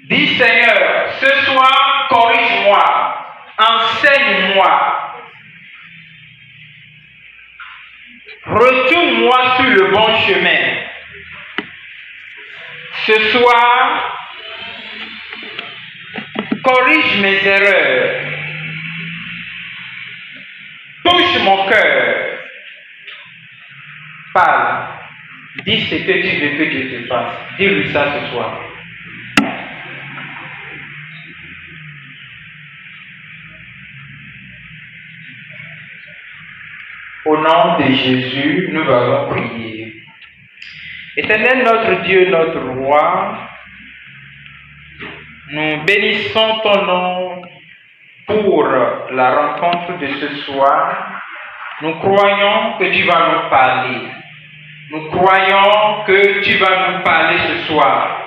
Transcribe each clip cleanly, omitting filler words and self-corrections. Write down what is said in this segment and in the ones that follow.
Dis Seigneur, ce soir, corrige-moi, enseigne-moi, retourne-moi sur le bon chemin. Ce soir, corrige mes erreurs, touche mon cœur, parle, dis ce que tu veux que Dieu te fasse. Dis-lui ça ce soir. Au nom de Jésus, nous allons prier. Éternel notre Dieu, notre roi, nous bénissons ton nom pour la rencontre de ce soir. Nous croyons que tu vas nous parler. Nous croyons que tu vas nous parler ce soir.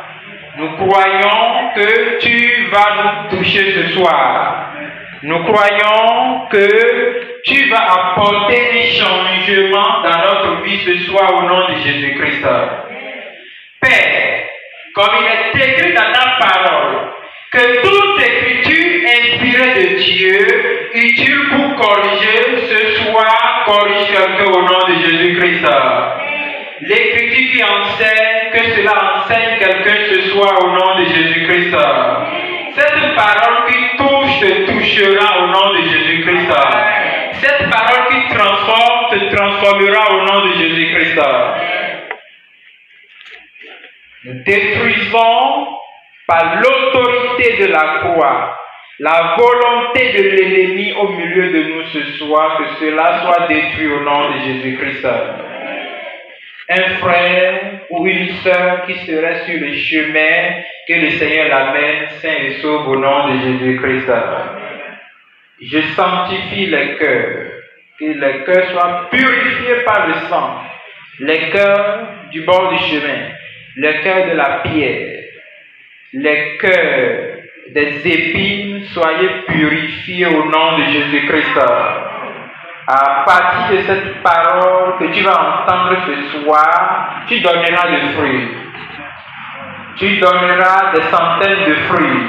Nous croyons que tu vas nous toucher ce soir. Nous croyons que tu vas apporter un changement dans notre vie ce soir au nom de Jésus-Christ. Père, comme il est écrit dans ta parole, que toute écriture inspirée de Dieu, utile pour corriger, ce soir corrige quelqu'un au nom de Jésus-Christ. L'écriture qui enseigne, que cela enseigne quelqu'un ce soir au nom de Jésus-Christ. Cette parole qui touche te touchera au nom de Jésus-Christ. Cette parole qui transforme te transformera au nom de Jésus-Christ. Nous détruisons par l'autorité de la croix la volonté de l'ennemi au milieu de nous ce soir, que cela soit détruit au nom de Jésus-Christ. Un frère ou une sœur qui serait sur le chemin, que le Seigneur l'amène saint et sauve au nom de Jésus-Christ. Je sanctifie les cœurs, que les cœurs soient purifiés par le sang, les cœurs du bord du chemin, les cœurs de la pierre, les cœurs des épines, soyez purifiés au nom de Jésus-Christ. À partir de cette parole que tu vas entendre ce soir, tu donneras des fruits. Tu donneras des centaines de fruits.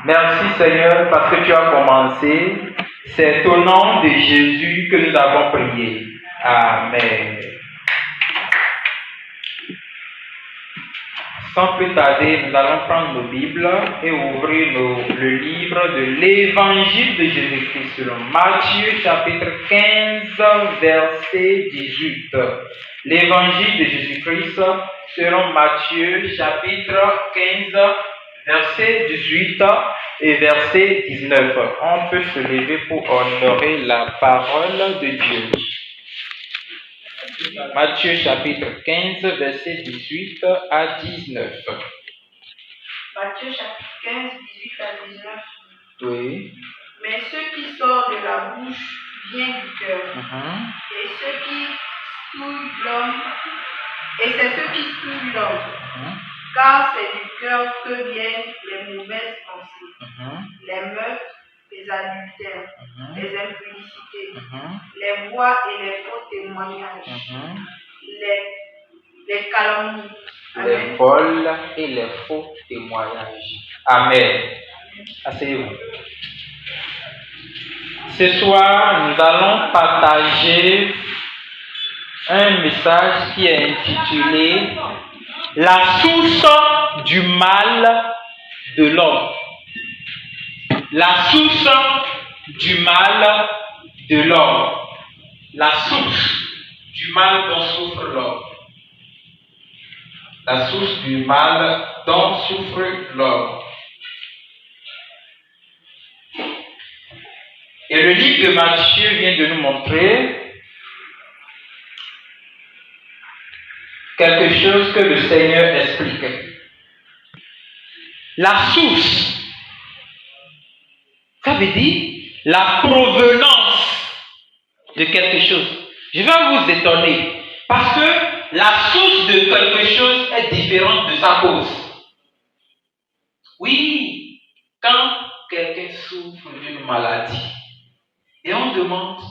Merci Seigneur parce que tu as commencé. C'est au nom de Jésus que nous avons prié. Amen. Sans plus tarder, nous allons prendre nos Bibles et ouvrir le livre de l'Évangile de Jésus-Christ selon Matthieu chapitre 15, verset 18. L'Évangile de Jésus-Christ selon Matthieu chapitre 15, verset 18 et verset 19. On peut se lever pour honorer la parole de Dieu. Matthieu chapitre 15, verset 18 à 19. Matthieu chapitre 15, 18 à 19. Oui. Mais ce qui sort de la bouche vient du cœur. Et ce qui souille l'homme, et c'est ce qui souille l'homme. Car c'est du cœur que viennent les mauvaises pensées, les meurtres, les adultères, les impudicités, les voix et les faux témoignages, les calomnies, les vols et les faux témoignages. Amen. Asseyez-vous. Ce soir, nous allons partager un message qui est intitulé « La source du mal de l'homme ». La source du mal de l'homme. La source du mal dont souffre l'homme. La source du mal dont souffre l'homme. Et le livre de Matthieu vient de nous montrer quelque chose que le Seigneur explique. La source, ça veut dire la provenance de quelque chose. Je vais vous étonner parce que la source de quelque chose est différente de sa cause. Oui, quand quelqu'un souffre d'une maladie et on demande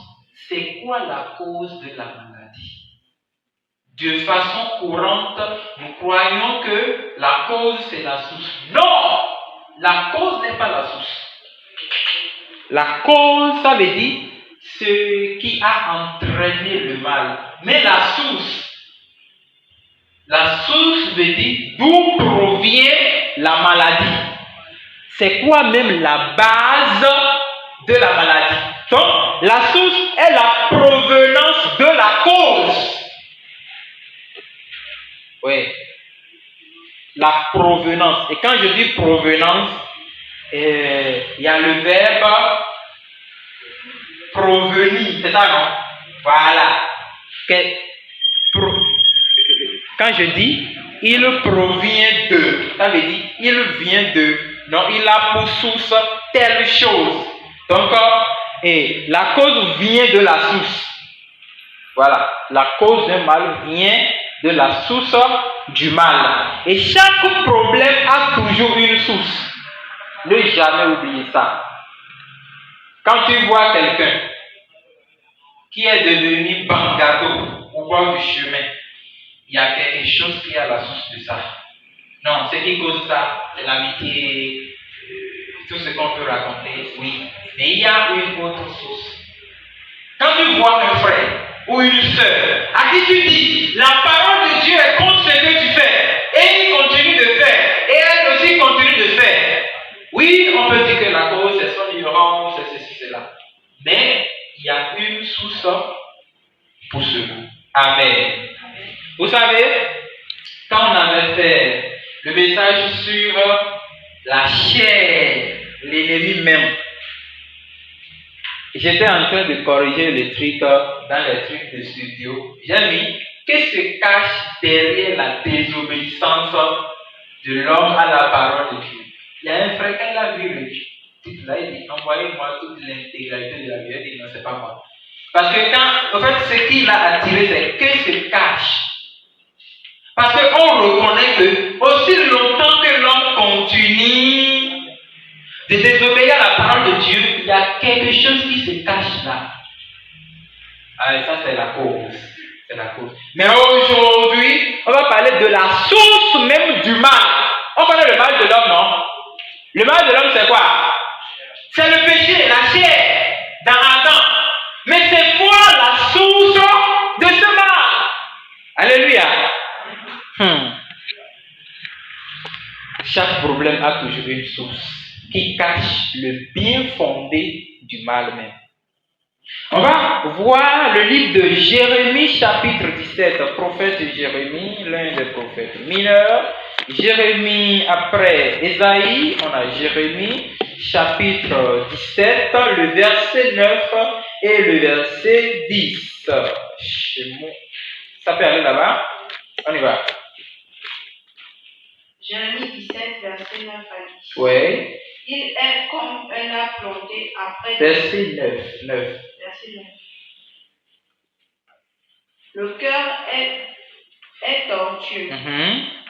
c'est quoi la cause de la maladie, de façon courante, nous croyons que la cause c'est la source. Non! La cause n'est pas la source. La cause, ça veut dire ce qui a entraîné le mal. Mais la source veut dire d'où provient la maladie. C'est quoi même la base de la maladie? Donc, la source est la provenance de la cause. Oui. La provenance. Et quand je dis provenance, il y a le verbe provenir. C'est ça, non? Voilà. Quand je dis il provient de, ça veut dire il vient de. Non, il a pour source telle chose. Donc, la cause vient de la source. Voilà. La cause d'un mal vient de la source du mal. Et chaque problème a toujours une source. Ne jamais oublier ça. Quand tu vois quelqu'un qui est devenu bangato au bord du chemin, il y a quelque chose qui est à la source de ça. Non, ce qui cause ça, c'est l'amitié, tout ce qu'on peut raconter, oui. Mais il y a une autre source. Quand tu vois un frère ou une sœur à qui tu dis la parole de Dieu est contre ce que tu fais, et il continue de faire, et elle aussi continue de faire, oui, on peut dire que la cause c'est son ignorance, c'est ceci, cela. Mais il y a une source pour cela. Amen. Vous savez, quand on avait fait le message sur la chair, l'ennemi même, j'étais en train de corriger les trucs dans les trucs de studio. J'ai mis qu'est-ce qui se cache derrière la désobéissance de l'homme à la parole de Dieu. Il y a un frère, quand il a vu le titre là, il dit envoyez-moi toute l'intégralité de la Bible. Il dit non, c'est pas moi. Parce que en fait, ce qui l'a attiré, c'est qu'est-ce qui se cache. Parce qu'on reconnaît que aussi longtemps que l'homme continue de désobéir à la parole de Dieu, il y a quelque chose qui se cache là. Ah, et ça, c'est la cause. C'est la cause. Mais aujourd'hui, on va parler de la source même du mal. On connaît le mal de l'homme, non? Le mal de l'homme, c'est quoi? C'est le péché, la chair, dans Adam. Mais c'est quoi la source de ce mal? Alléluia. Chaque problème a toujours une source qui cache le bien fondé du mal même. On va voir le livre de Jérémie, chapitre 17. Prophète Jérémie, l'un des prophètes mineurs. Jérémie après Ésaïe, on a Jérémie, chapitre 17, le verset 9 et le verset 10. Ça peut aller là-bas? On y va. Jérémie 17, verset 9 à 10. Oui. Il est comme un arbre planté après. Verset 9. Verset 9. Le cœur est tortueux.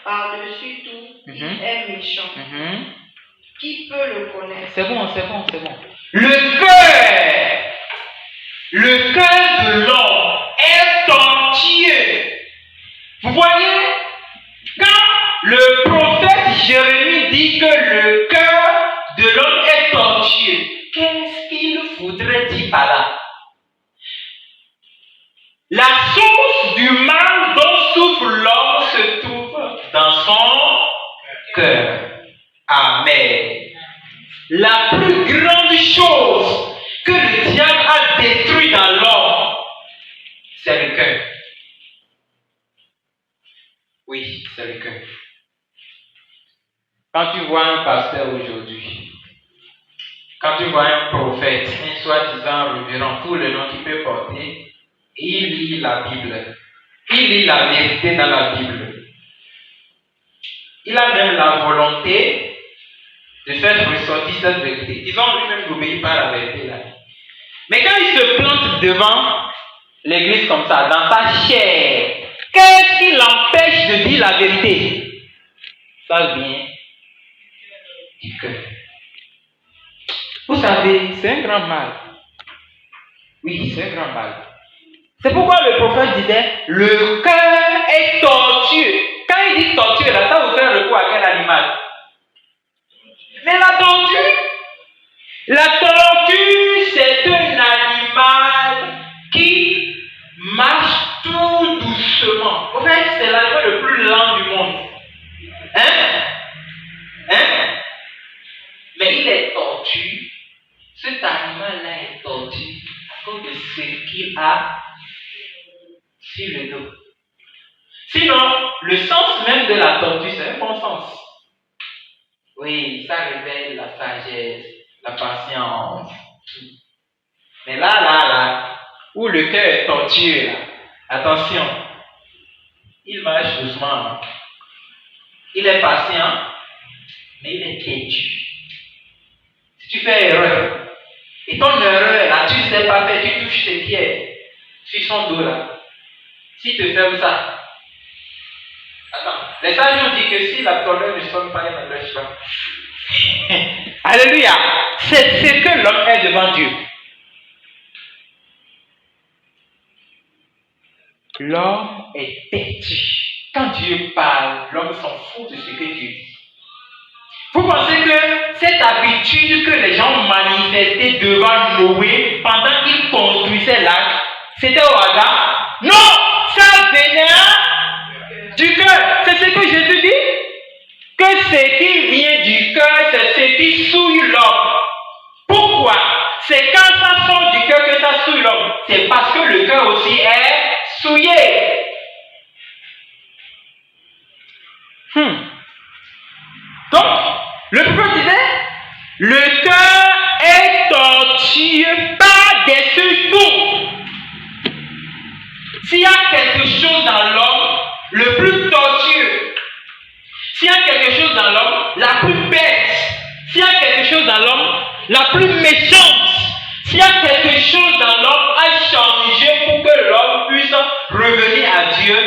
Par-dessus tout, il est méchant. Qui peut le connaître? C'est bon. Le cœur de l'homme est tortueux. Vous voyez, quand le prophète Jérémie dit que le cœur de l'homme est tortueux, qu'est-ce qu'il faudrait dire par là? La source du mal dont souffre l'homme se trouve dans son cœur. Amen. La plus grande chose que le diable a détruit dans l'homme, c'est le cœur. Oui, c'est le cœur. Quand tu vois un pasteur aujourd'hui, quand tu vois un prophète, un soi-disant révérend, tout le nom qu'il peut porter, il lit la Bible. Il lit la vérité dans la Bible. Il a même la volonté de faire ressortir cette vérité. Disons lui-même n'obéit pas à la vérité là. Mais quand il se plante devant l'église comme ça, dans sa chair, qu'est-ce qui l'empêche de dire la vérité? Ça vient du cœur. Vous savez, c'est un grand mal. Oui, c'est un grand mal. C'est pourquoi le prophète disait, le cœur est tortueux. Quand il dit tortueux, là, ça vous fait recours à quel animal? Mais la tortue, c'est un animal qui marche tout doucement. En fait, c'est l'animal le plus lent du monde. Mais il est tortue. Cet animal-là est tortue à cause de ce qu'il a sur le dos. Sinon, le sens même de la tortue, c'est un bon sens. Oui, ça révèle la sagesse, la patience, tout. Mais là, où le cœur est tortueux, là, attention, il marche doucement. Il est patient, mais il est têtu. Si tu fais erreur, et ton erreur, là, tu ne sais pas faire, tu touches tes pieds sur son dos, là. S'il te fait ça, attends, les sages ont dit que si la colère ne sonne pas, il ne lâche pas. Alléluia. C'est ce que l'homme est devant Dieu. L'homme est têtu. Quand Dieu parle, l'homme s'en fout de ce que Dieu dit. Vous pensez que cette habitude que les gens manifestaient devant Noé pendant qu'il construisait l'arche, c'était au hasard? Non! Ça venait du cœur. C'est ce que Jésus dit. Que ce qui vient du cœur, c'est ce qui souille l'homme. Pourquoi? C'est quand ça sort du cœur que ça souille l'homme. C'est parce que le cœur aussi est souillé. Donc, le prophète disait, le cœur est tortueux par-dessus tout. S'il y a quelque chose dans l'homme, le plus tortueux, s'il y a quelque chose dans l'homme, la plus bête, s'il y a quelque chose dans l'homme, la plus méchante, s'il y a quelque chose dans l'homme à changer pour que l'homme puisse revenir à Dieu,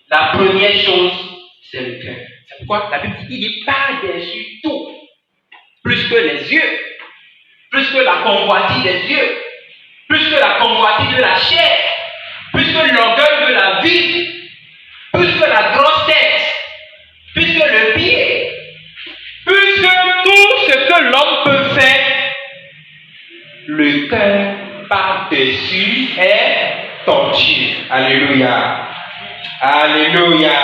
la première chose, c'est le cœur. C'est pourquoi la Bible dit qu'il dit par-dessus tout, plus que les yeux, plus que la convoitise des yeux, plus que la convoitise de la chair, plus que l'orgueil de la vie, plus que la grosse tête, plus que le pied, plus que tout ce que l'homme peut faire, le cœur par-dessus est tortueux. Alléluia. Alléluia.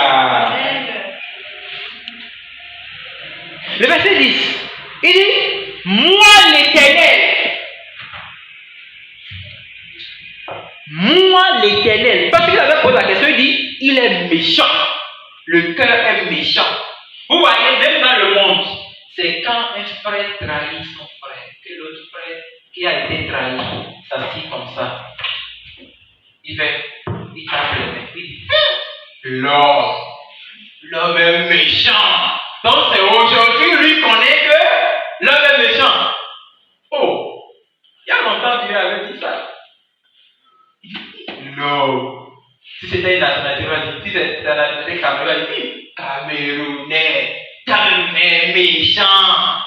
Le verset 10, il dit, moi l'éternel, parce qu'il avait posé la question, il dit, il est méchant. Le cœur est méchant. Vous voyez, même dans le monde, c'est quand un frère trahit son frère, que l'autre frère qui a été trahi s'assied comme ça. Il tape les mains, il dit, l'homme est méchant. Donc c'est aujourd'hui, lui connaît que l'homme est méchant. Oh, il y a longtemps Dieu avait dit ça. Non. Si c'était une nationalité, si c'était la nationalité Cameroun, il dit Camerounais, Camerounais méchant.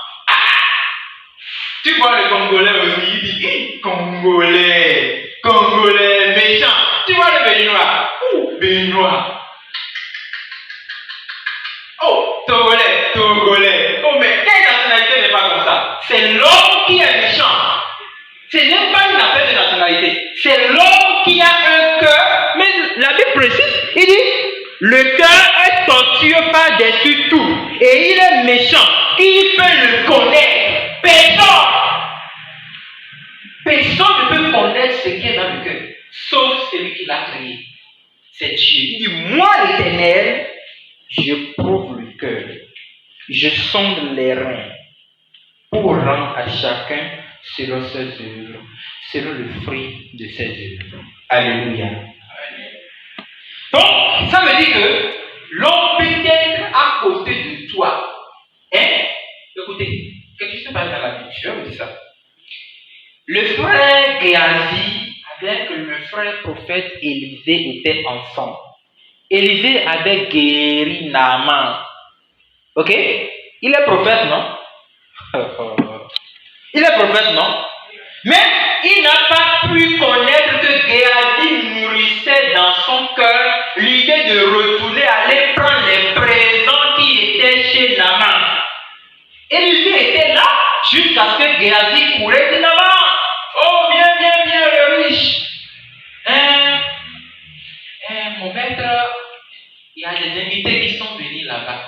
Tu vois le Congolais aussi, il dit Congolais, Congolais méchant. Tu vois le Béninois, Béninois. Oh, Togolais, Togolais. Oh, mais quelle nationalité n'est pas comme ça? C'est l'homme qui est méchant. Ce n'est pas une affaire de nationalité. C'est l'homme qui a un cœur. Mais la Bible précise, il dit, le cœur est tortueux par-dessus tout. Et il est méchant. Qui peut le connaître? Personne. Personne ne peut connaître ce qui est dans le cœur. Sauf celui qui l'a créé. C'est Dieu. Il dit, moi l'Éternel, je prouve le cœur, je sonde les reins pour rendre à chacun selon ses œuvres, selon le fruit de ses œuvres. Alléluia. Donc, ça veut dire que l'homme peut être à côté de toi. Écoutez, qu'est-ce qui se passe dans la Bible? Je vais vous dire ça. Le frère Géasi avec le frère prophète Élisée étaient ensemble. Élisée avait guéri Naaman. Ok? Il est prophète, non? Il est prophète, non? Mais il n'a pas pu connaître que Géasi nourrissait dans son cœur l'idée de retourner aller prendre les présents qui étaient chez Naaman. Et lui était là jusqu'à ce que Géasi courait de Naaman. Oh, viens, le riche. Mon maître, il y a des invités qui sont venus là-bas.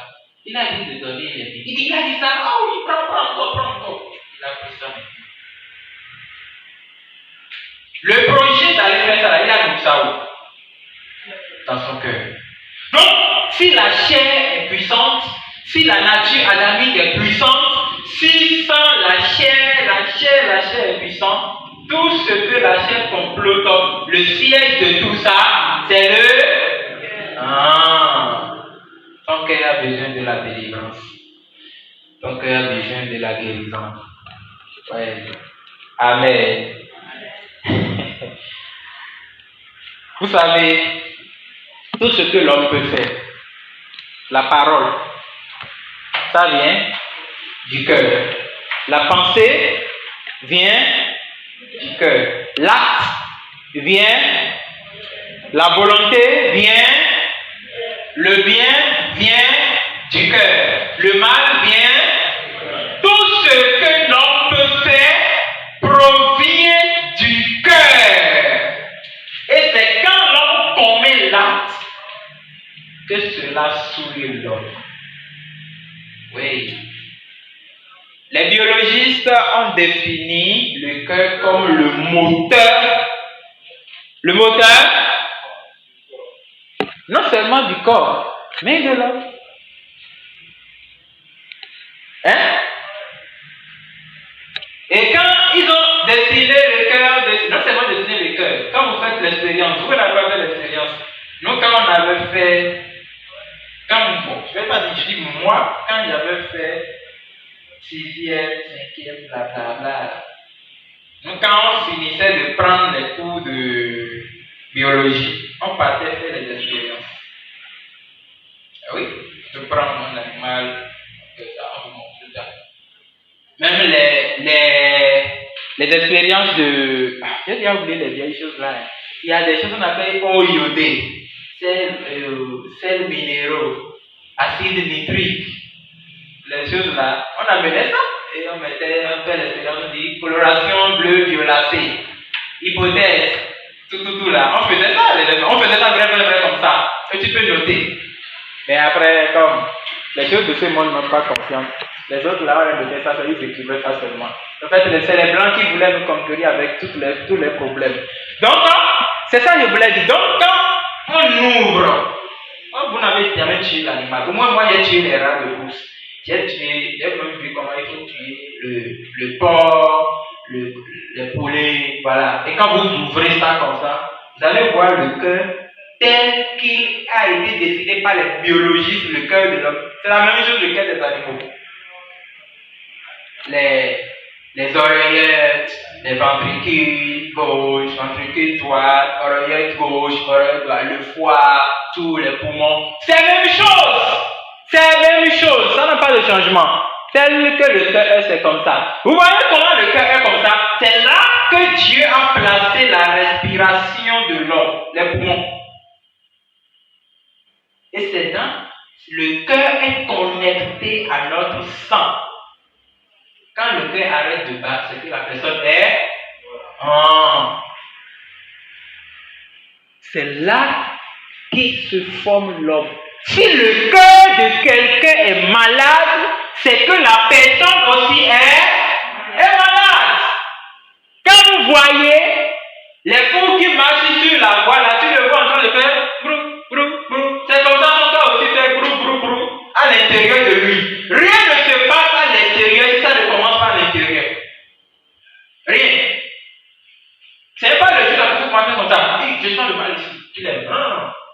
Il a dit de donner les billets. Il a dit ça. Ah oui, prends encore. Il a pris ça. Le projet d'aller faire ça, là, il a mis ça où? Dans son cœur. Donc, si la chair est puissante, si la nature adamique est puissante, si sans la chair est puissante, tout ce que la chair complote, le siège de tout ça, c'est le... Ton cœur a besoin de la délivrance. Ton cœur a besoin de la guérison. Ouais. Amen. Vous savez, tout ce que l'homme peut faire, la parole, ça vient du cœur. La pensée vient du cœur. L'acte vient, la volonté vient, le bien vient du cœur. Le mal vient. Tout ce que l'homme peut faire provient du cœur. Et c'est quand l'homme commet l'acte que cela souille l'homme. Oui. Les biologistes ont défini le cœur comme le moteur. Le moteur, non seulement du corps, mais de l'homme. Et quand ils ont dessiné le cœur, non seulement dessiné le cœur, quand vous faites l'expérience, vous n'avez pas fait l'expérience. Nous, quand on avait fait, je ne vais pas dire moi, quand j'avais fait 6e, 5e, blablabla, nous, quand on finissait de prendre les cours de biologie, on partait faire les expériences. Ah oui, de prendre un animal, même les expériences de... J'ai déjà oublié les vieilles choses là. Il y a des choses qu'on appelle eau iodée, sels minéraux, acide nitrique. Les choses là, on amenait ça et on mettait un peu l'expérience de coloration bleue violacée. Hypothèse, tout là. On faisait ça vrai comme ça. Et tu peux noter. Mais après, comme les choses de ce monde n'ont pas confiance. Les autres là, on mettait ça, ils écrivaient ça seulement. En fait, c'est les blancs qui voulaient nous conquérir avec tous les problèmes. Donc, c'est ça que je voulais dire. Donc, quand on ouvre, vous n'avez jamais tué l'animal. Au moins, moi, j'ai tué les rats de brousse. J'ai même vu comment il faut tuer le porc, les poulets, voilà. Et quand vous ouvrez ça comme ça, vous allez voir le cœur tel qu'il a été décidé par les biologistes, le cœur de l'homme. C'est la même chose le cœur des animaux. Les oreillettes, les ventricules gauche, ventricule droite, oreillette gauche, oreillette droite, le foie, tous les poumons. C'est la même chose. Ça n'a pas de changement. Tel que le cœur c'est comme ça. Vous voyez comment le cœur est comme ça? C'est là que Dieu a placé la respiration de l'homme, les poumons. Et c'est dans le cœur est connecté à notre sang. Quand le cœur arrête de battre, c'est que la personne est... C'est là qui se forme l'homme. Si le cœur de quelqu'un est malade, c'est que la personne aussi est malade. Quand vous voyez les fous qui marchent sur la voie, là, tu le vois en train de faire brou, brou, brou. C'est comme ça qu'on doit aussi faire brou, brou, brou à l'intérieur de lui. Rien ne se passe à l'extérieur si ça ne commence pas à l'intérieur. Rien. C'est pas le jour où tu commences comme ça. Je sens le mal ici. Tu l'aimes.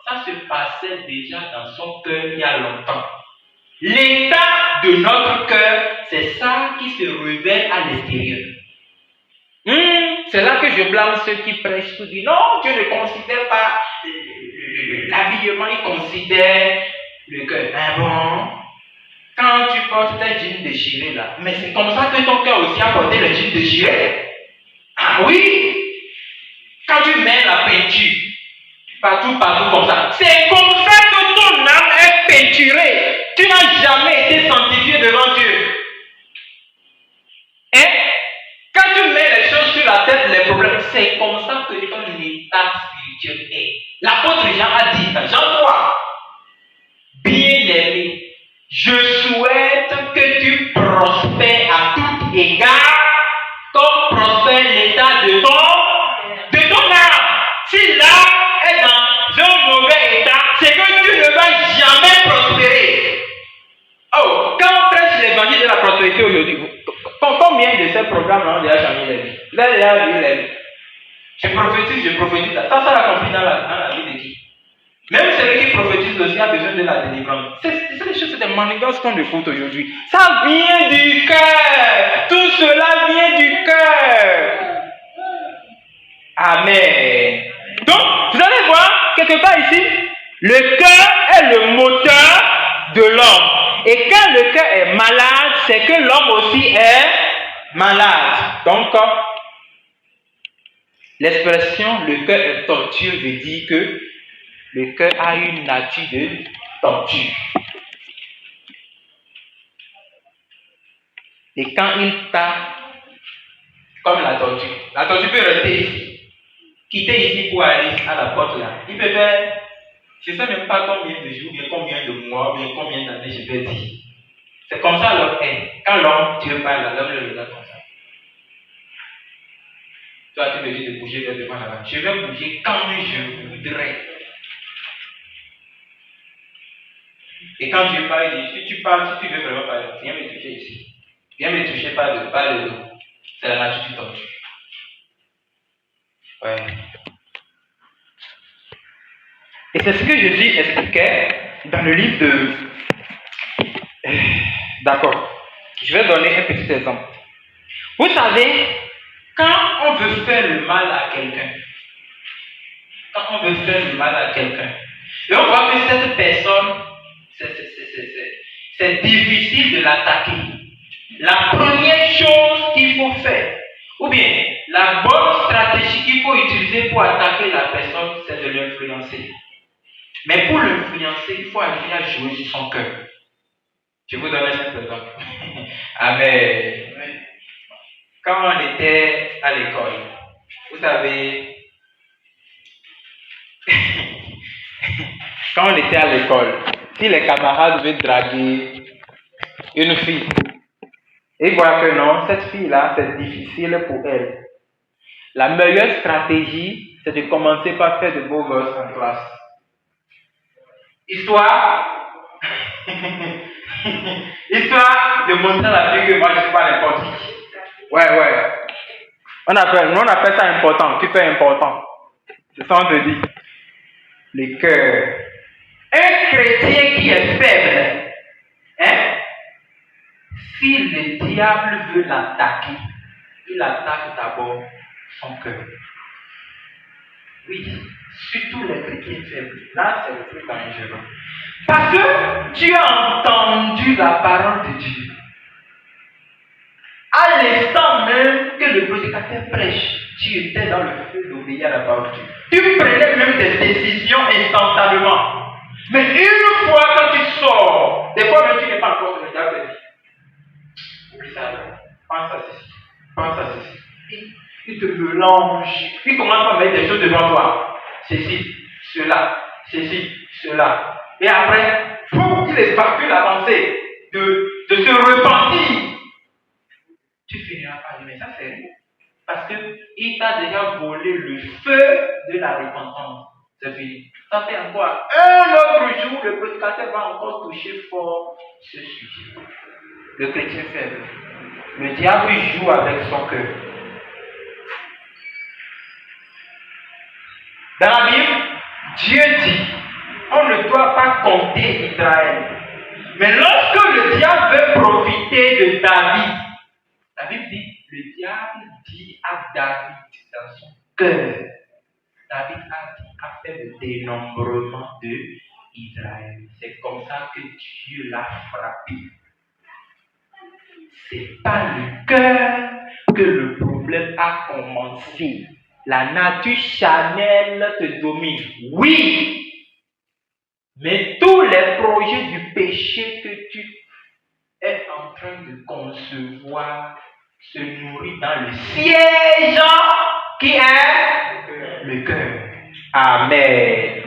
Ça se passait déjà dans son cœur il y a longtemps. L'état de notre cœur, c'est ça qui se révèle à l'extérieur. C'est là que je blâme ceux qui prêchent tout dit non, Dieu ne considère pas l'habillement, il considère le cœur. Ah bon? Quand tu portes tes jeans déchirés là, mais c'est comme ça que ton cœur aussi a porté le jean déchiré. Ah oui? Quand tu mets la peinture, Partout comme ça. C'est comme ça que ton âme est peinturée. Tu n'as jamais été sanctifié devant Dieu. Hein? Quand tu mets les choses sur la tête, les problèmes, c'est comme ça que ton état spirituel est. L'apôtre Jean a dit, dans Jean 3, bien-aimé, je souhaite que tu prospères à tout égard, comme prospère l'état de ton âme. Si l'âme est dans un mauvais état, c'est que tu ne vas jamais prospérer. Oh, quand on prêche l'évangile de la prospérité aujourd'hui, combien de ces programmes-là ont déjà changé les vies? Là, il y a vu les vies. Je prophétise. Ça a compris dans la vie de qui? Même celui qui prophétise aussi a besoin de la délivrance. C'est des manigances qu'on écoute aujourd'hui. Ça vient du cœur. Tout cela vient du cœur. Amen. Donc, vous allez voir, quelque part ici, le cœur est le moteur de l'homme. Et quand le cœur est malade, c'est que l'homme aussi est malade. Donc, l'expression le cœur est tortueux veut dire que le cœur a une nature de tortue. Et quand il tape, comme la tortue peut rester ici, quitter ici pour aller à la porte là. Il peut faire, je ne sais même pas combien de jours, bien combien de mois, bien combien d'années je vais dire. C'est comme ça l'homme est. Quand l'homme, Dieu parle, l'homme le regarde comme ça. Toi, tu me dis de bouger vers devant là-bas. Je vais bouger quand je voudrais. Et quand Dieu parle, il dit, si tu parles, si tu veux vraiment parler, viens me toucher ici. Viens me toucher par le dos. C'est la nature du tortue. Ouais. Et c'est ce que Jésus expliquait dans le livre de... D'accord. Je vais donner un petit exemple. Vous savez, quand on veut faire le mal à quelqu'un, et on voit que cette personne, c'est difficile de l'attaquer. La première chose qu'il faut faire, ou bien la bonne stratégie qu'il faut utiliser pour attaquer la personne, c'est de l'influencer. Mais pour l'influencer, il faut arriver à jouer sur son cœur. Je vous donne un simple exemple. Amen. Quand on était à l'école, vous savez, quand on était à l'école, si les camarades veulent draguer une fille, et voient que non, cette fille-là, c'est difficile pour elle. La meilleure stratégie, c'est de commencer par faire de beaux gosses en classe. Histoire de montrer à la fille que moi je ne suis pas n'importe qui. Ouais. On appelle ça important. Tu fais important. C'est ça on te dit. Le cœur. Un chrétien qui est faible, si le diable veut l'attaquer, il attaque d'abord son cœur. Oui, surtout les chrétiens faibles. Là, c'est le plus dangereux. Parce que tu as entendu la parole de Dieu. À l'instant même que le prédicateur prêche, tu étais dans le feu d'obéir à la parole de Dieu. Tu prenais même des décisions instantanément. Mais une fois quand tu sors, des fois même tu n'es pas encore sur le diable. Oublie ça. Pense à ceci. Il te mélange. Il commence à mettre des choses devant toi. Ceci, cela, Et après, il évacue la pensée de se repentir. Tu finiras par dire, mais ça c'est rien. Parce qu'il t'a déjà volé le feu de la repentance. C'est fini. Ça fait encore un autre jour, le prédicateur va encore toucher fort ce sujet. Le chrétien faible. Le diable joue avec son cœur. Dans la Bible, Dieu dit, on ne doit pas compter Israël. Mais lorsque le diable veut profiter de David, la Bible dit, le diable dit à David dans son cœur, David a fait le dénombrement de Israël. C'est comme ça que Dieu l'a frappé. C'est pas le cœur que le problème a commencé. la nature charnelle te domine. Oui, mais tous les projets du péché que tu es en train de concevoir se nourrissent dans le siège qui est le cœur. Amen.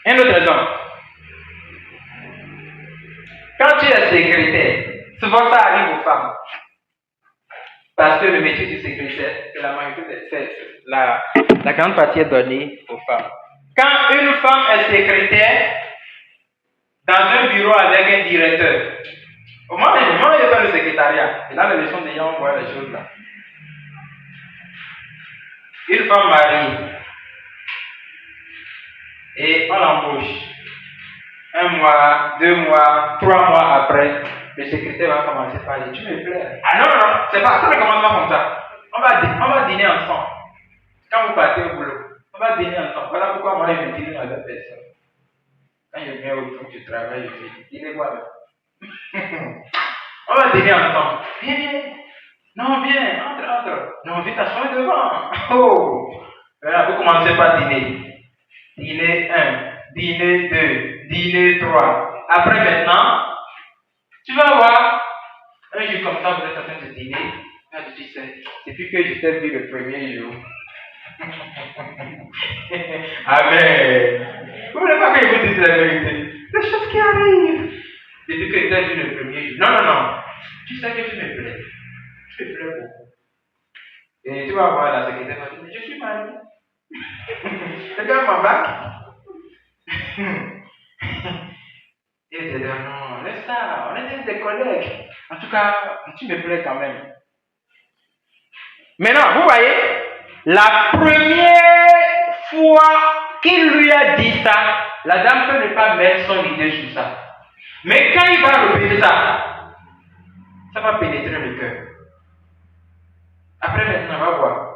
Un autre exemple. Quand tu es secrétaire, souvent ça arrive aux femmes. Parce que le métier du secrétaire, c'est la majorité, la grande partie est donnée aux femmes. Quand une femme est secrétaire dans un bureau avec un directeur, au moment où il fait le secrétariat, et là les leçons déjà on voit les choses là. Une femme mariée, et on l'embauche. 1 mois, 2 mois, 3 mois après, le secrétaire va commencer par dire, tu me plais. Ah non, c'est pas, ça ne commence pas comme ça. On va dîner ensemble. Quand vous partez au boulot, on va dîner ensemble. Voilà pourquoi moi je dîne avec personne. Quand je viens au truc du travail, je fais dîner voilà. On va dîner ensemble. Viens. Non, viens, entre. Non, viens t'asseoir devant. Oh! Voilà, vous commencez par dîner. Dîner 1, dîner 2, dîner 3. Après maintenant, tu vas voir, un jour comme ça, vous êtes en train de dîner. Là, tu sais, depuis que je t'ai vu le premier jour. Amen. Vous ne voulez pas que je vous dise la vérité. Des choses qui arrivent. Depuis que je t'ai vu le premier jour. Non. Tu sais que tu me plais. Tu me plais beaucoup. Et tu vas voir la secrétaire, va dire, mais je suis marié. Regarde ma bague. Et je dis, non, laisse ça, on est des collègues. En tout cas, tu me plais quand même. Maintenant, vous voyez, la première fois qu'il lui a dit ça, la dame peut ne pas mettre son idée sur ça. Mais quand il va répéter ça, ça va pénétrer le cœur. Après, maintenant, on va voir.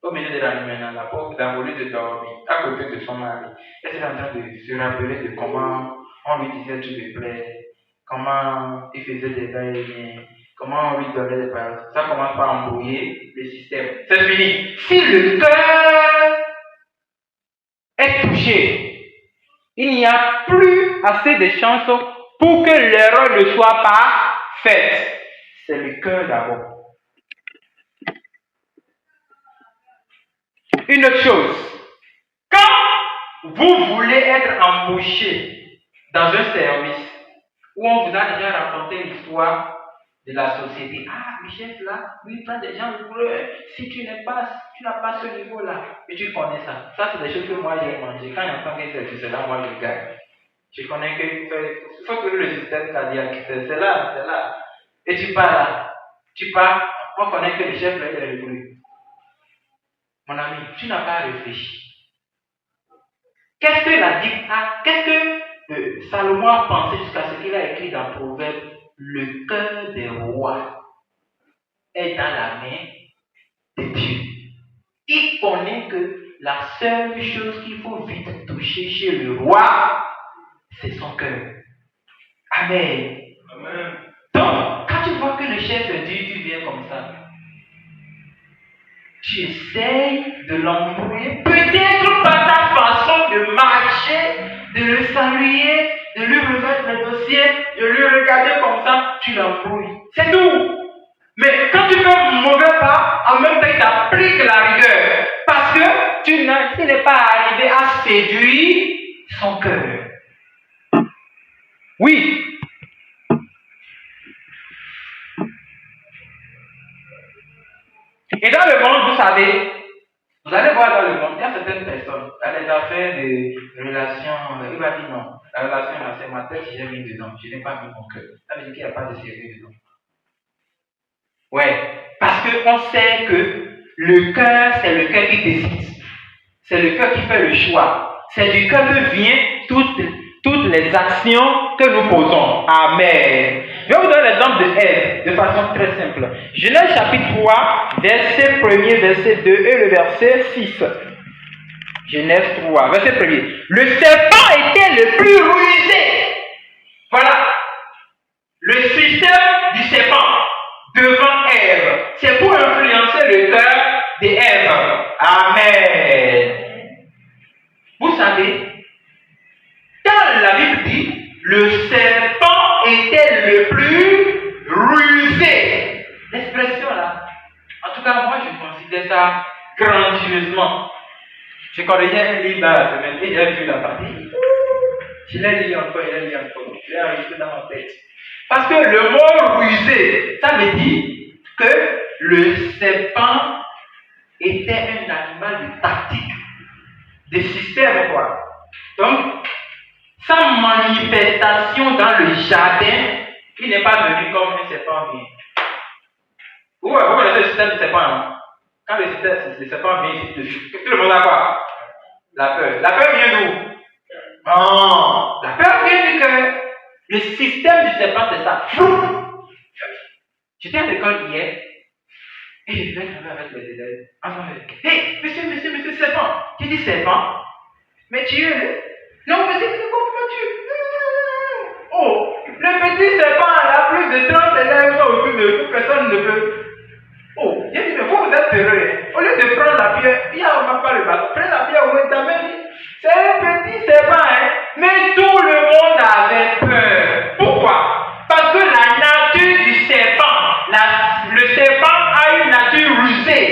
Au milieu de la nuit, maintenant, la pauvre dame, au lieu de dormir, à côté de son mari, elle est en train de se rappeler de comment on lui disait tu me plais, comment il faisait des va-et-vient, comment on lui donnait des paroles. Ça commence par embrouiller le système. C'est fini. Si le cœur est touché, il n'y a plus assez de chances pour que l'erreur ne soit pas faite. C'est le cœur d'abord. Une autre chose, quand vous voulez être embauché dans un service où on vous a déjà raconté l'histoire de la société, le chef là, lui il prend des gens de couleur, si tu n'as pas ce niveau là, et tu connais ça. Ça c'est des choses que moi j'ai mangé. Quand j'entends que c'est là, moi je gagne. Je connais que il faut que le système cardiaque, c'est là. Et tu pars, on connaît que le chef là il est recruté. Mon ami, tu n'as pas réfléchi. Qu'est-ce que Salomon a pensé jusqu'à ce qu'il a écrit dans Proverbe? Le cœur des rois est dans la main de Dieu. Il connaît que la seule chose qu'il faut vite toucher chez le roi, c'est son cœur. Amen. Donc, quand tu vois que le chef dit, tu viens comme ça, tu essayes de l'embrouiller, peut-être par ta façon de marcher, de le saluer, de lui remettre le dossier, de lui regarder comme ça, tu l'embrouilles. C'est tout. Mais quand tu fais un mauvais pas, en même temps, tu appliques la rigueur. Parce que tu n'es pas arrivé à séduire son cœur. Oui. Et dans le monde, vous savez, vous allez voir dans le monde, il y a certaines personnes, dans les affaires de relations, il va dire non, la relation là, c'est ma tête que j'ai mis dedans, je n'ai pas mis mon cœur. Ça veut dire qu'il n'y a pas de sérieux dedans. Ouais, parce qu'on sait que le cœur, c'est le cœur qui décide. C'est le cœur qui fait le choix. C'est du cœur que viennent toutes les actions que nous posons. Amen. Je vais vous donner l'exemple de Ève de façon très simple. Genèse chapitre 3, verset 1er, verset 2 et le verset 6. Genèse 3, verset 1er. Le serpent était le plus rusé. Voilà. Le système du serpent devant Ève, c'est pour influencer le cœur d'Ève. Amen. Vous savez, quand la Bible dit, le serpent était le plus rusé. L'expression là, en tout cas moi je considère ça grandiosement. Je corrigeais un livre dans la semaine et j'ai vu la partie. Je l'ai lu encore, je l'ai enregistré dans ma tête. Parce que le mot rusé, ça veut dire que le serpent était un animal de tactique, de système quoi. Donc, sa manifestation dans le jardin, il n'est pas venu comme un serpent vient. Vous voyez le système du serpent, hein? Quand le serpent vient ici, tout le monde a quoi? La peur. La peur vient d'où? Non, la peur vient du cœur. Le système du serpent, c'est ça. J'étais à l'école hier, et je devais travailler avec les élèves. Hey, monsieur, serpent. Qui dit serpent? Mais tu es. Non, mais c'est comment tu. Oh, le petit serpent a plus de 30 élèves autour de vous, personne ne peut. Oh, j'ai dit, mais vous êtes heureux. Au lieu de prendre la pierre, il n'y a même pas le bâton. Prenez la pierre au examen. C'est un petit serpent, hein. Mais tout le monde avait peur. Pourquoi? Parce que la nature du serpent, le serpent a une nature rusée.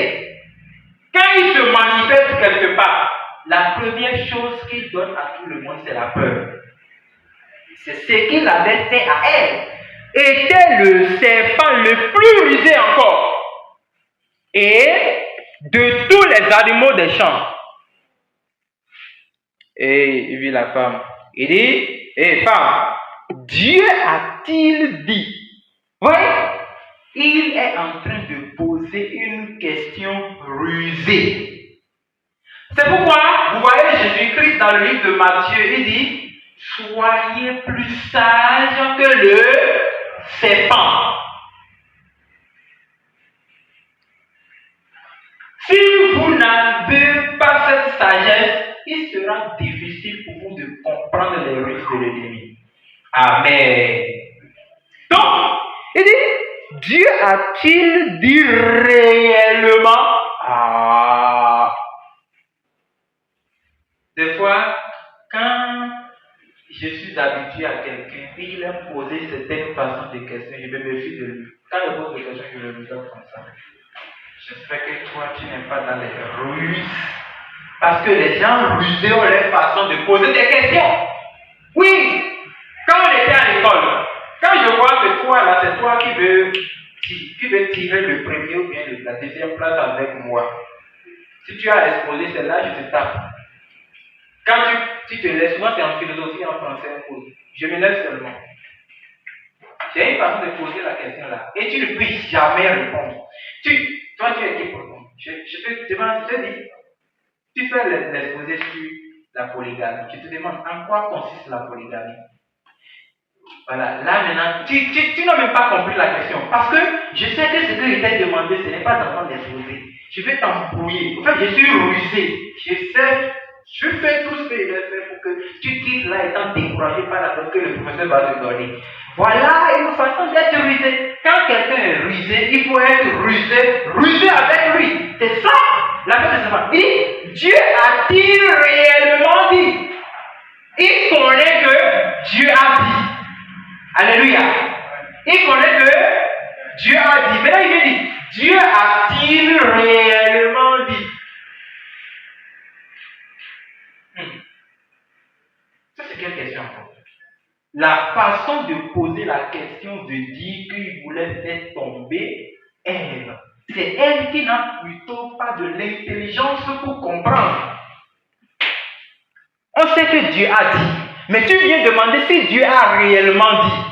Quand il se manifeste quelque part, la première chose qu'il donne à tout le monde, c'est la peur. C'est ce qu'il avait fait à elle. Était le serpent le plus rusé encore. Et de tous les animaux des champs. Et il vit la femme. Il dit, femme, Dieu a-t-il dit? Oui, il est en train de poser une question rusée. C'est pourquoi, vous voyez Jésus-Christ dans le livre de Matthieu, il dit, soyez plus sages que le serpent. Si vous n'avez pas cette sagesse, il sera difficile pour vous de comprendre les ruses de l'ennemi. Amen. Donc, il dit, Dieu a-t-il dit réellement? Des fois, quand je suis habitué à quelqu'un et il a posé certaines façons de questions, je me méfie de lui. Quand il pose des questions, je le regarde comme ça. J'espère que toi, tu n'es pas dans les ruses. Parce que les gens rusés ont leur façon de poser des questions. Oui, quand on était à l'école, quand je vois que toi, là, c'est toi qui veux tirer le premier ou bien la deuxième place avec moi. Si tu as exposé celle-là, je te tape. Quand tu te laisses, moi c'est en philosophie, en français, je me laisse seulement. J'ai une façon de poser la question là. Et tu ne peux jamais répondre. Toi, tu es qui pour répondre? Je te demande, je te dis, tu fais l'exposé sur la polygamie. Je te demande en quoi consiste la polygamie. Voilà, là maintenant, tu n'as même pas compris la question. Parce que je sais que ce que je t'ai demandé, ce n'est pas d'entendre l'exposé. Je vais t'embrouiller. En fait, je suis rusé. Je fais tout ce que je vais faire pour que tu quittes là étant découragé par la preuve que le professeur va te donner. Voilà une façon d'être rusé. Quand quelqu'un est rusé, il faut être rusé avec lui. C'est ça la fête de savoir. Dieu a-t-il réellement dit? Il connaît que Dieu a dit. Alléluia. Il connaît que Dieu a dit. Maintenant il dit, Dieu a-t-il réellement dit? Ça c'est quelle question encore? La façon de poser la question, de dire qu'il voulait faire tomber Ève. C'est elle qui n'a plutôt pas de l'intelligence pour comprendre. On sait que Dieu a dit, mais tu viens demander si Dieu a réellement dit.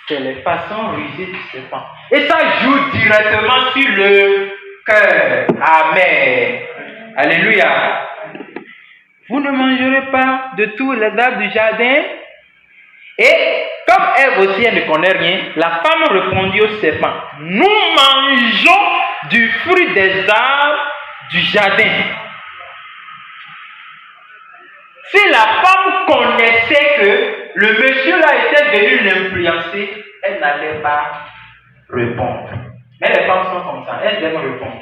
C'est les façons rusées du serpent. Et ça joue directement sur le cœur. Amen. Alléluia. Vous ne mangerez pas de tous les arbres du jardin? Et comme Ève aussi, elle ne connaît rien, la femme répondit au serpent, nous mangeons du fruit des arbres du jardin. Si la femme connaissait que le monsieur là était venu l'influencer, elle n'allait pas répondre. Mais les femmes sont comme ça, elles aiment répondre.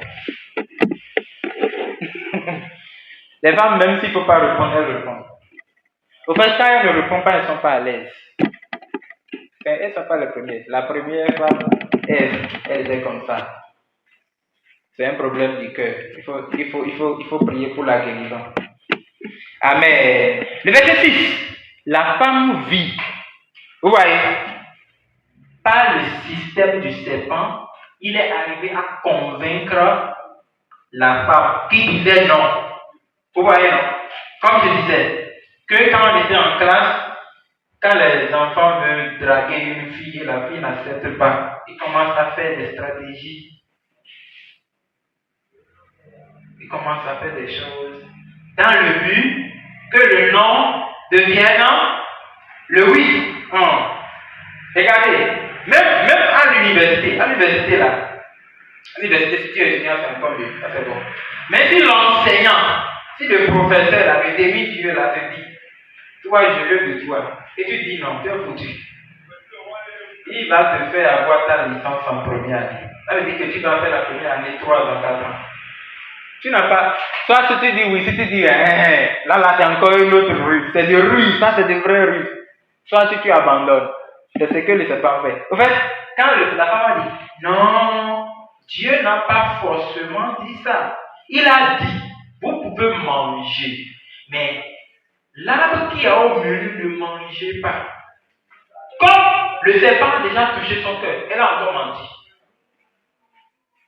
Les femmes, même s'il ne faut pas répondre, elles répondent. Au fait, quand elles ne répondent pas, elles ne sont pas à l'aise. Elles ne sont pas les premières. La première femme, elle est comme ça. C'est un problème du cœur. Il faut prier pour la guérison. Amen. Le verset 6. La femme vit. Vous voyez, par le système du serpent, il est arrivé à convaincre la femme qui disait non. Vous voyez, non? Comme je disais, que quand on était en classe, quand les enfants veulent draguer une fille et la fille n'accepte pas, ils commencent à faire des stratégies. Ils commencent à faire des choses dans le but que le non devienne le oui. Regardez, même à l'université là, à l'université, si tu es étudiant, c'est encore mieux, ça c'est bon. Mais si l'enseignant, si le professeur avait démis Dieu là te dit, toi je veux de toi, et tu dis non, tu es foutu. Il va te faire avoir ta licence en première année. Ça veut dire que tu vas faire la première année 3 ans, 4 ans. Tu n'as pas. Soit si tu dis oui, si tu dis là c'est encore une autre ruse. C'est des ruses, ça c'est des vraies ruses. Soit si tu abandonnes. C'est ce que le serpent fait. En fait, quand la femme a dit non, Dieu n'a pas forcément dit ça. Il a dit, vous pouvez manger, mais l'arbre qui est au milieu, ne mangez pas. Comme le serpent a déjà touché son cœur, elle a encore menti.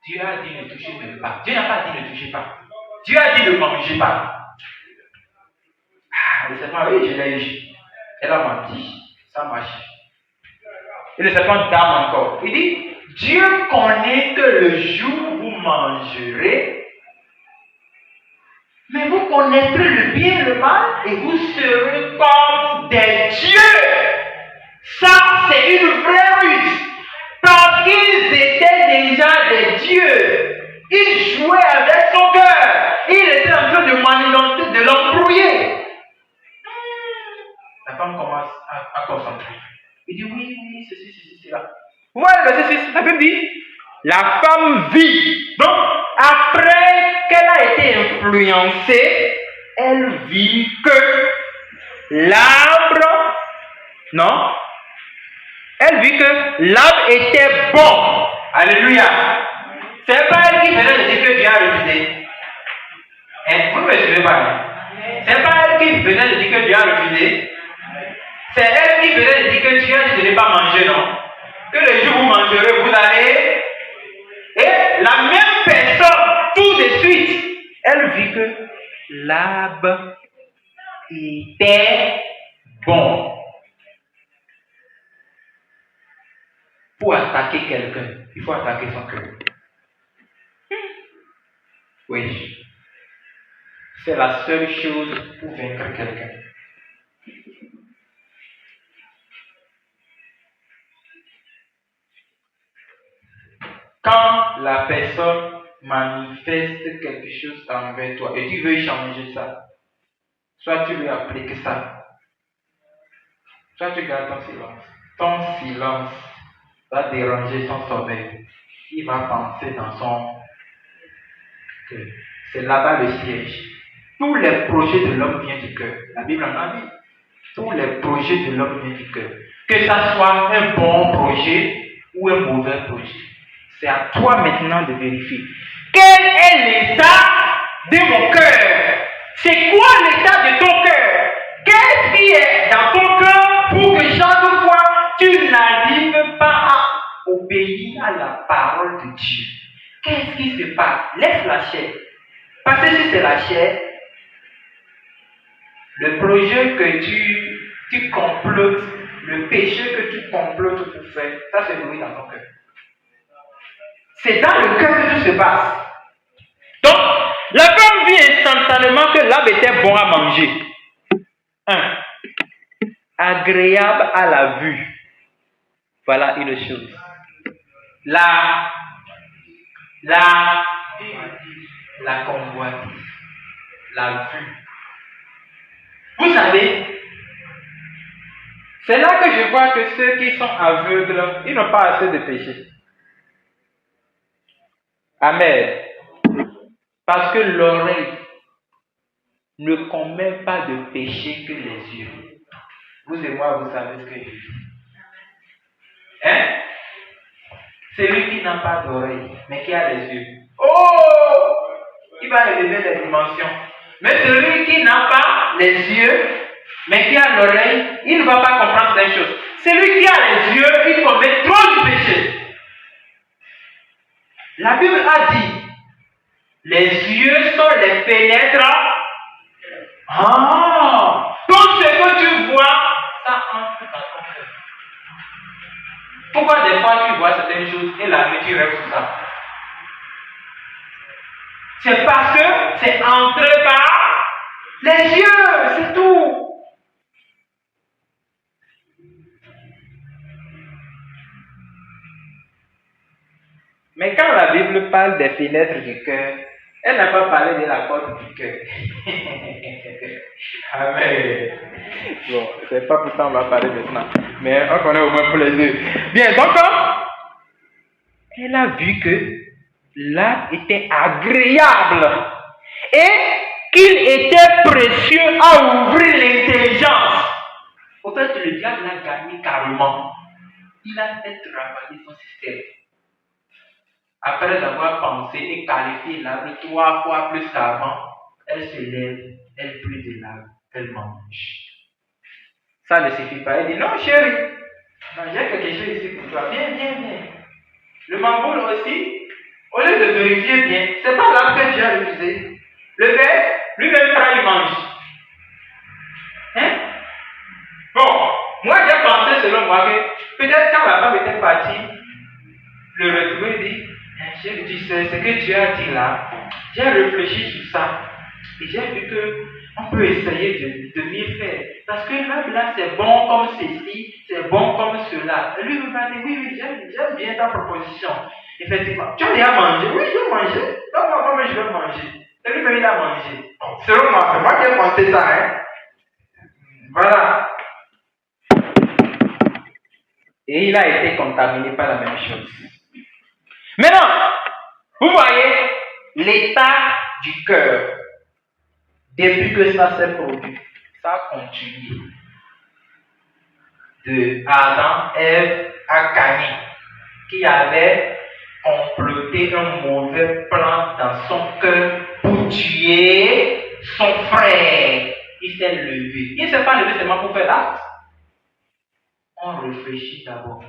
Dieu a dit ne touchez même pas. Dieu n'a pas dit ne touchez pas. Dieu a dit ne mangez pas. Le serpent, oui, je l'ai eu. Elle a menti. Ça marche. Et le serpent dame encore. Il dit, Dieu connaît que le jour où vous mangerez, mais vous connaîtrez le bien et le mal, et vous serez comme des dieux. Ça, c'est une vraie ruse. Parce qu'ils étaient déjà des dieux. Ils jouaient avec son cœur. Il était en train de manigancer, de l'embrouiller. La femme commence à concentrer. Il dit oui, ceci, cela. Vous voyez le verset 6, la Bible dit, la femme vit. Donc, après qu'elle a été influencée, elle vit que l'arbre, non, elle vit que l'arbre était bon. Alléluia. C'est pas elle qui venait de dire que Dieu a refusé. Vous ne me suivez pas. C'est pas elle qui venait de dire que Dieu a refusé. C'est elle qui venait de dire que Dieu a dit de ne pas manger, non? Que le jour où vous mangerez, vous allez. Et la même personne, tout de suite, elle vit que l'arbre était bon. Pour attaquer quelqu'un, il faut attaquer son cœur. Oui. C'est la seule chose pour vaincre quelqu'un. Quand la personne manifeste quelque chose envers toi et tu veux changer ça, soit tu lui appliques ça, soit tu gardes ton silence. Ton silence va déranger son sommeil. Il va penser dans son cœur. C'est là-bas le siège. Tous les projets de l'homme viennent du cœur. La Bible en a dit. Tous les projets de l'homme viennent du cœur. Que ça soit un bon projet ou un mauvais projet. C'est à toi maintenant de vérifier. Quel est l'état de mon cœur? C'est quoi l'état de ton cœur? Qu'est-ce qui est dans ton cœur pour que chaque fois tu n'arrives pas à obéir à la parole de Dieu? Qu'est-ce qui se passe? Laisse la chair. Parce que si c'est la chair, le projet que tu complotes, le péché que tu complotes pour faire, ça se nourrit dans ton cœur. C'est dans le cœur que tout se passe. Donc, la femme vit instantanément que l'arbre était bon à manger. 1. Agréable à la vue. Voilà une chose. La convoitise. La vue. Vous savez, c'est là que je vois que ceux qui sont aveugles, ils n'ont pas assez de péché. Amen. Parce que l'oreille ne commet pas de péché que les yeux. Vous et moi, vous savez ce que je dis. Hein? Celui qui n'a pas d'oreille, mais qui a les yeux. Oh! Il va élever les dimensions. Mais celui qui n'a pas les yeux, mais qui a l'oreille, il ne va pas comprendre ces choses. Celui qui a les yeux, il commet trop de péché. La Bible a dit, les yeux sont les fenêtres. Ah! Tout ce que tu vois, ça entre dans ton cœur. Pourquoi des fois tu vois certaines choses et la nuit tu rêves sur ça? C'est parce que c'est entré par les yeux, c'est tout. Mais quand la Bible parle des fenêtres du cœur, elle n'a pas parlé de la porte du cœur. Amen. Bon, c'est pas pour ça qu'on va parler maintenant. Mais on connaît au moins pour les yeux. Bien, donc, elle a vu que l'arbre était agréable et qu'il était précieux à ouvrir l'intelligence. Au fait, le diable l'a gagné carrément. Il a fait travailler son système. Après avoir pensé et qualifié l'arbre 3 fois plus qu'avant, elle se lève, elle prie de l'arbre, elle mange. Ça ne suffit pas. Elle dit, non chérie, j'ai quelque chose ici pour toi. Viens. Le mamboule aussi, au lieu de vérifier bien, c'est pas l'arbre que tu as refusé. Le père, lui-même prend, il mange. Hein? Bon, moi j'ai pensé selon moi que peut-être quand la femme était partie, le retrouver dit, j'ai dit, ce que tu as dit là, j'ai réfléchi sur ça et j'ai vu qu'on peut essayer de mieux faire. Parce que même là, c'est bon comme ceci, c'est bon comme cela. Et lui m'a dit, oui, j'aime bien ta proposition. Effectivement, tu as déjà mangé? Oui, j'ai mangé. Donc, moi, je vais manger. Et lui, il a mangé. Selon moi, c'est moi qui ai pensé ça, hein. Voilà. Et il a été contaminé par la même chose. Maintenant, vous voyez l'état du cœur. Depuis que ça s'est produit, ça a continué. De Adam, Ève à Caïn, qui avait comploté un mauvais plan dans son cœur pour tuer son frère. Il s'est levé. Il ne s'est pas levé seulement pour faire l'acte. On réfléchit d'abord.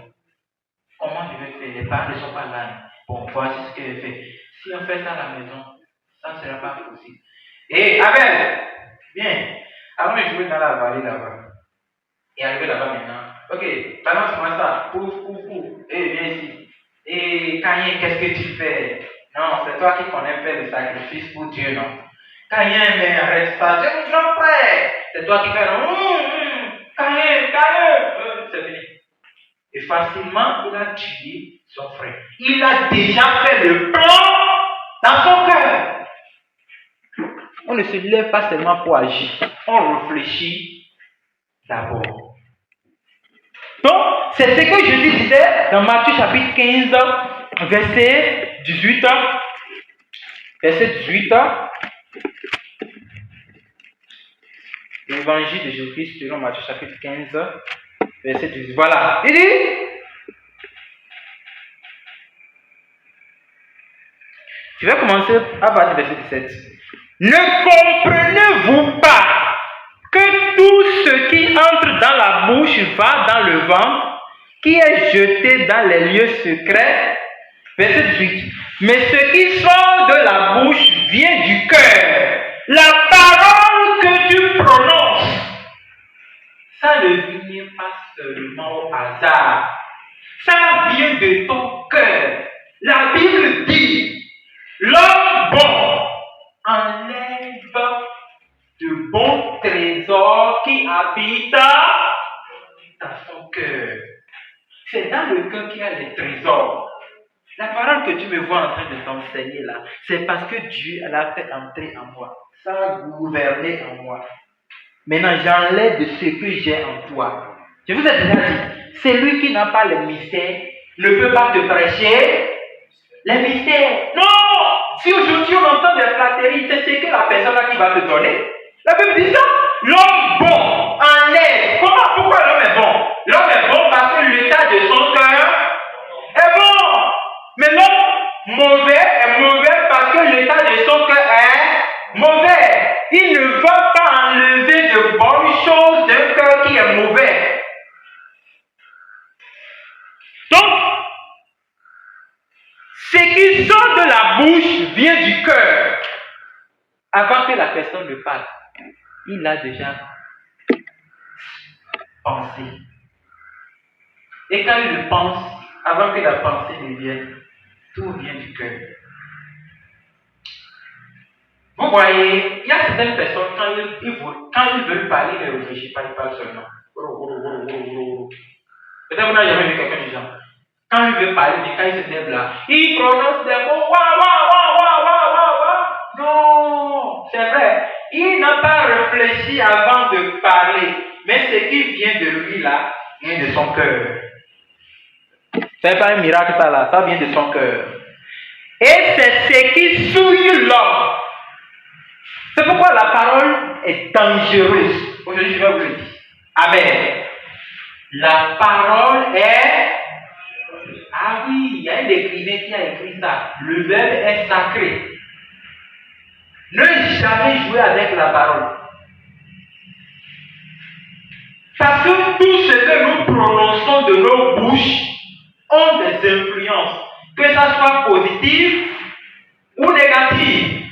Comment je vais faire? Les parents ne sont pas là. Bon, voici ce que je fais. Si on fait ça à la maison, ça ne sera pas possible. Et Abel, viens. Avant de jouer dans la vallée là-bas. Et arriver là-bas maintenant. Ok, balance-moi ça. Pouf. Et viens ici. Et Caïn, qu'est-ce que tu fais? Non, c'est toi qui connais faire le sacrifice pour Dieu, non? Caïn, mais arrête ça. Je mon frère. C'est toi qui fais. Caïn, c'est fini. Et facilement, il a tué son frère. Il a déjà fait le plan dans son cœur. On ne se lève pas seulement pour agir. On réfléchit d'abord. Donc, c'est ce que Jésus disait dans Matthieu chapitre 15, verset 18. Verset 18. L'évangile de Jésus-Christ selon Matthieu chapitre 15, verset 18. Voilà. Il dit, je vais commencer à partir du verset 17. Ne comprenez-vous pas que tout ce qui entre dans la bouche va dans le ventre, qui est jeté dans les lieux secrets? Verset 18. Mais ce qui sort de la bouche vient du cœur. La parole que tu prononces, ça ne vient pas seulement au hasard. Ça vient de ton cœur. La Bible dit, l'homme bon enlève de bons trésors qui habitent dans son cœur. C'est dans le cœur qu'il y a les trésors. La parole que tu me vois en train de t'enseigner là, c'est parce que Dieu l'a fait entrer en moi. Ça a gouverné en moi. Maintenant, j'enlève de ce que j'ai en toi. Je vous ai déjà dit, celui qui n'a pas les mystères ne peut pas te prêcher les mystères. Non! Si aujourd'hui on entend des flatteries, c'est ce que la personne là qui va te donner. La Bible dit ça. L'homme bon enlève. Pourquoi l'homme est bon? L'homme est bon parce que l'état de son cœur est bon. Mais l'homme mauvais est mauvais parce que l'état de son cœur est mauvais. Il ne va pas enlever de bonnes choses d'un cœur qui est mauvais. Donc, ce qui sort de la bouche vient du cœur. Avant que la personne ne parle, il a déjà pensé. Et quand il le pense, avant que la pensée ne vienne, tout vient du cœur. Vous voyez, il y a certaines personnes, quand ils veulent parler, ils ne réfléchissent pas, ils parlent seulement. Peut-être vous n'avez jamais vu quelqu'un du genre. Quand il veut parler, mais quand il se lève là, il prononce des mots. Non, c'est vrai. Il n'a pas réfléchi avant de parler. Mais ce qui vient de lui là, vient de son cœur. C'est pas un miracle ça là, ça vient de son cœur. Et c'est ce qui souille l'homme. C'est pourquoi la parole est dangereuse. Aujourd'hui, je vais vous le dire. Amen. La parole est... Ah oui, il y a un écrivain qui a écrit ça. Le verbe est sacré. Ne jamais jouer avec la parole. Parce que tout ce que nous prononçons de nos bouches ont des influences, que ça soit positive ou négative.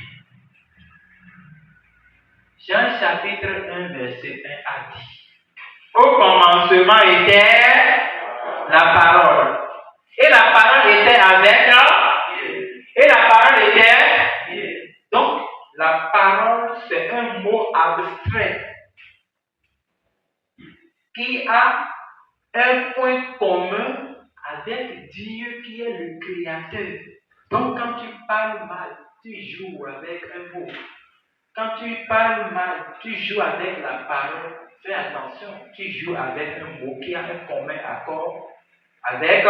Jean chapitre 1, verset 1 a dit: au commencement était la parole. Et la parole était avec Dieu. Et la parole était Dieu. Donc, la parole, c'est un mot abstrait qui a un point commun avec Dieu qui est le Créateur. Donc, quand tu parles mal, tu joues avec un mot. Quand tu parles mal, tu joues avec la parole. Fais attention, tu joues avec un mot qui a un commun accord avec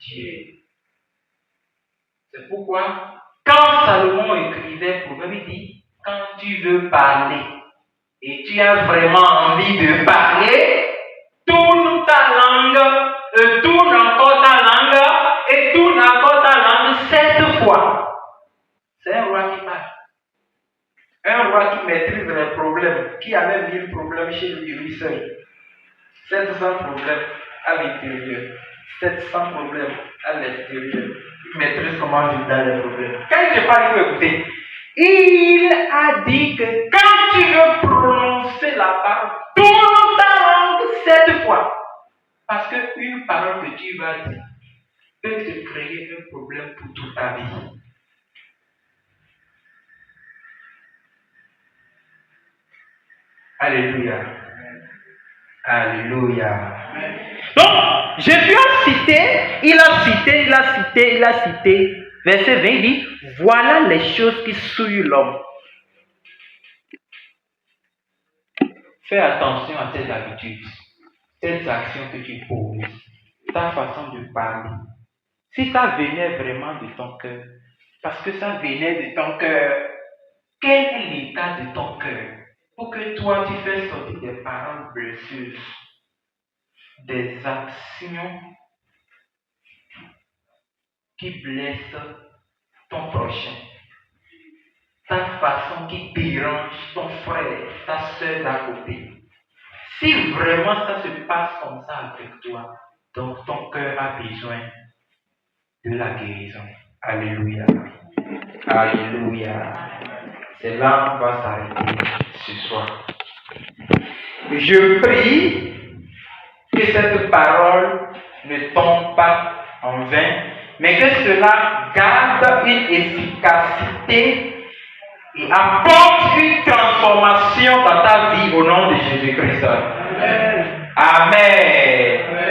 Dieu. C'est pourquoi, quand Salomon écrivait Proverbe, il dit: quand tu veux parler et tu as vraiment envie de parler, tourne ta langue, tourne encore ta langue et tourne encore ta langue 7 fois. C'est un roi qui parle. Un roi qui maîtrise les problèmes, qui avait 1000 problèmes chez lui seul. 700 problèmes à l'intérieur. 700 problèmes à l'extérieur. Il maîtrise comment vivre dans les problèmes. Quand je parle, il faut écouter. Il a dit que quand tu veux prononcer la parole, tourne ta langue 7 fois. Parce qu'une parole que tu vas dire peut te créer un problème pour toute ta vie. Alléluia. Alléluia. Donc, Jésus a cité, il a cité. Verset 20 dit: voilà les choses qui souillent l'homme. Fais attention à tes habitudes, tes actions que tu poses, ta façon de parler. Si ça venait vraiment de ton cœur, parce que ça venait de ton cœur, quel est l'état de ton cœur? Pour que toi, tu fasses sortir des paroles blessures, des actions qui blessent ton prochain, ta façon qui dérange ton frère, ta soeur d'à côté. Si vraiment ça se passe comme ça avec toi, donc ton cœur a besoin de la guérison. Alléluia. Alléluia. C'est là qu'on va s'arrêter ce soir. Je prie que cette parole ne tombe pas en vain, mais que cela garde une efficacité et apporte une transformation dans ta vie au nom de Jésus-Christ. Amen. Amen.